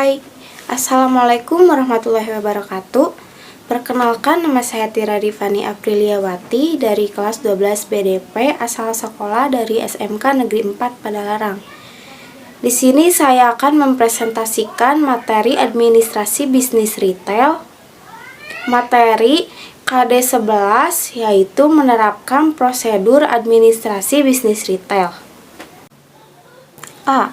Hai, Assalamualaikum warahmatullahi wabarakatuh. Perkenalkan, nama saya Tira Divani Apriliawati dari kelas 12 BDP asal sekolah dari SMK Negeri 4 Padalarang. Di sini saya akan mempresentasikan materi administrasi bisnis retail, materi KD11, yaitu menerapkan prosedur administrasi bisnis retail. A.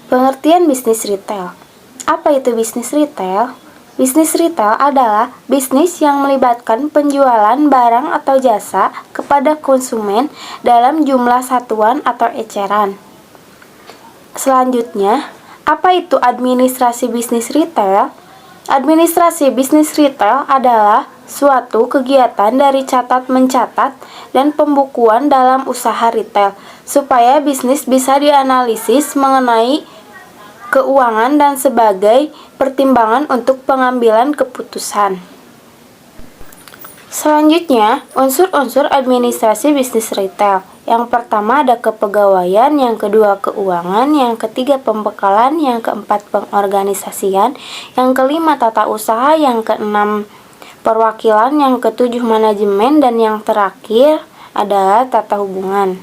Pengertian bisnis retail. Apa itu bisnis retail? Bisnis retail adalah bisnis yang melibatkan penjualan barang atau jasa kepada konsumen dalam jumlah satuan atau eceran. Selanjutnya, apa itu administrasi bisnis retail? Administrasi bisnis retail adalah suatu kegiatan dari catat-mencatat dan pembukuan dalam usaha retail, supaya bisnis bisa dianalisis mengenai keuangan dan sebagai pertimbangan untuk pengambilan keputusan. Selanjutnya, unsur-unsur administrasi bisnis retail. Yang pertama ada kepegawaian, yang kedua keuangan, yang ketiga pembekalan, yang keempat pengorganisasian, yang kelima tata usaha, yang keenam perwakilan, yang ketujuh manajemen, dan yang terakhir adalah tata hubungan.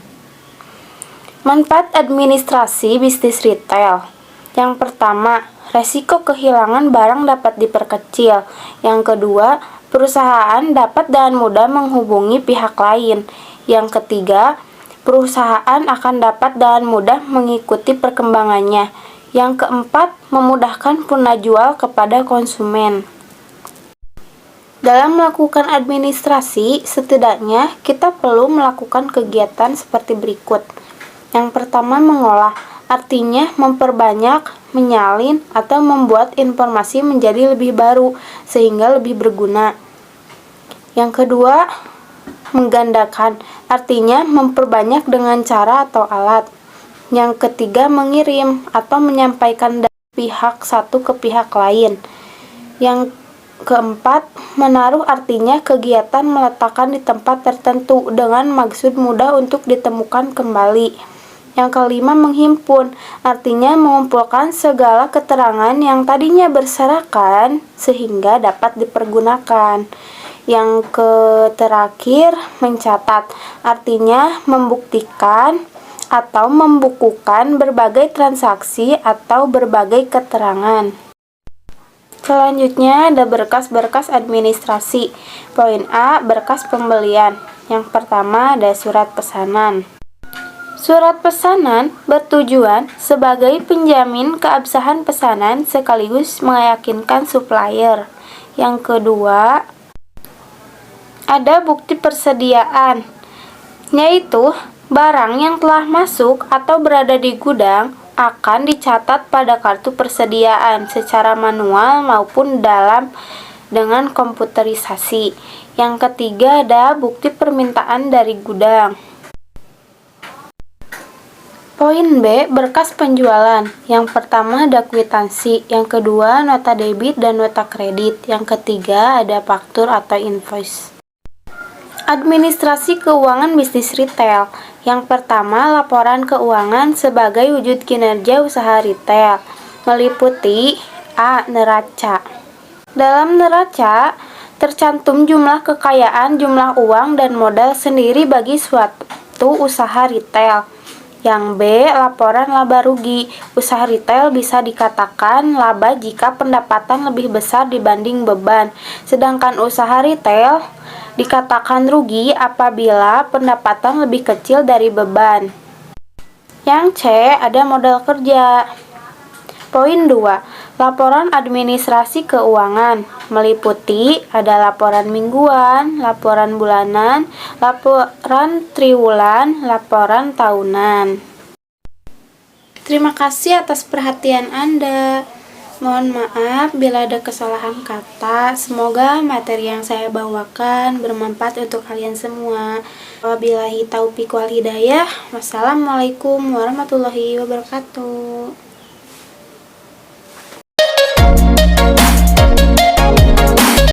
Manfaat administrasi bisnis retail. Yang pertama, resiko kehilangan barang dapat diperkecil. Yang kedua, perusahaan dapat dengan mudah menghubungi pihak lain. Yang ketiga, perusahaan akan dapat dengan mudah mengikuti perkembangannya. Yang keempat, memudahkan penjual kepada konsumen. Dalam melakukan administrasi, setidaknya kita perlu melakukan kegiatan seperti berikut. Yang pertama, mengolah. Artinya memperbanyak, menyalin, atau membuat informasi menjadi lebih baru sehingga lebih berguna. Yang kedua, menggandakan. Artinya memperbanyak dengan cara atau alat. Yang ketiga, mengirim atau menyampaikan dari pihak satu ke pihak lain. Yang keempat, menaruh. Artinya kegiatan meletakkan di tempat tertentu dengan maksud mudah untuk ditemukan kembali. Yang kelima, menghimpun, artinya mengumpulkan segala keterangan yang tadinya berserakan sehingga dapat dipergunakan. Yang terakhir, mencatat, artinya membuktikan atau membukukan berbagai transaksi atau berbagai keterangan. Selanjutnya ada berkas-berkas administrasi. Poin A, berkas pembelian. Yang pertama ada surat pesanan. Surat pesanan bertujuan sebagai penjamin keabsahan pesanan sekaligus meyakinkan supplier. Yang kedua, ada bukti persediaan, yaitu barang yang telah masuk atau berada di gudang akan dicatat pada kartu persediaan secara manual maupun dengan komputerisasi. Yang ketiga, ada bukti permintaan dari gudang. Poin B, berkas penjualan. Yang pertama ada kwitansi, yang kedua nota debit dan nota kredit, yang ketiga ada faktur atau invoice. Administrasi keuangan bisnis retail. Yang pertama, laporan keuangan sebagai wujud kinerja usaha retail, meliputi A. Neraca. Dalam neraca tercantum jumlah kekayaan, jumlah uang, dan modal sendiri bagi suatu usaha retail. Yang B, laporan laba rugi. Usaha retail bisa dikatakan laba jika pendapatan lebih besar dibanding beban, sedangkan usaha retail dikatakan rugi apabila pendapatan lebih kecil dari beban. Yang C, ada modal kerja. Poin 2, laporan administrasi keuangan, meliputi ada laporan mingguan, laporan bulanan, laporan triwulan, laporan tahunan. Terima kasih atas perhatian Anda. Mohon maaf bila ada kesalahan kata. Semoga materi yang saya bawakan bermanfaat untuk kalian semua. Wabillahi taufiq wal hidayah. Wassalamualaikum warahmatullahi wabarakatuh.